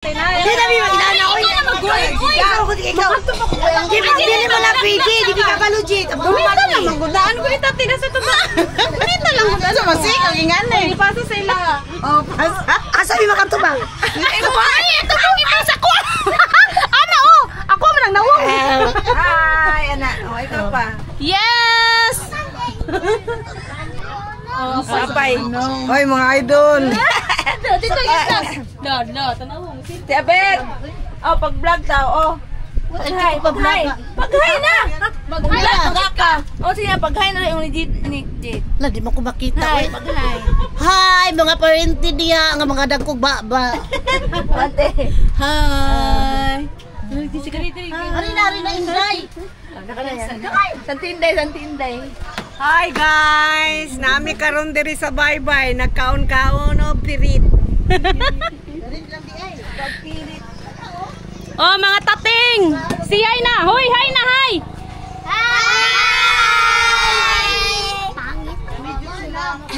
Hindi namin mag-inana ko. Ikaw. Hindi mo na pwede. Hindi ka palugit. Gunita lang. Magundaan ko ni tati na sa tuba. Gunita lang. Sa masik. Ang ingan na eh. Ipasa sa ila. Oh, pasa. Asa may makatubang? Ay, ito pong ipasa ko. Ana oh. Ako man ang nawang. Hi, anak. Oh, ikaw pa. Yes. Oh, sapay. Hoy, mga idol. Dito isa. No, tanaw mo. Si Abet. Oh, pag-vlog daw. Oh. Pag-hi na. Mag-hi ka. Oh, sige, pag-hi na yung ni Jade. Lah, di mo ko makita. Hi, pag-hi. Hi, mga parente diya, nga mga dagkog baba. Ate. Hi. Ari na, Inday. Santinday. Hi guys, nami karon diri sa bye-bye, nagkaon-kaon og pirit. Oh, mga tating. Si Hay na. Hoy, Hay na, Hay.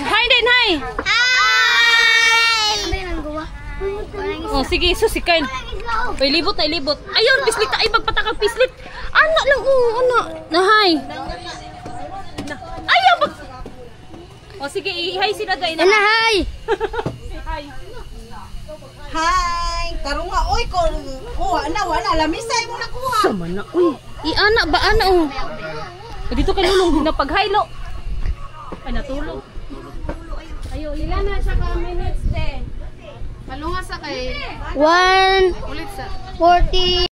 Hi din, Hay. Oh, sige, susikay. Oy, libot na, libot. Ayun, pislit. Ay, magpatakang pislit. Anak lang, ano. Na, Hay. Ayaw, bag... Oh, sige, i-hi sila gay na. Hi. Hi. Hi, karong nga oy ko. Oh, wala lamisay mo nakuha. Sama na, uy. I-ana ba, ana, oh. Dito kay Lulong, napag-hilo. Ay, natulog. Ayo, ilan na siya ka minutes din. Palunga sa kay 1:40.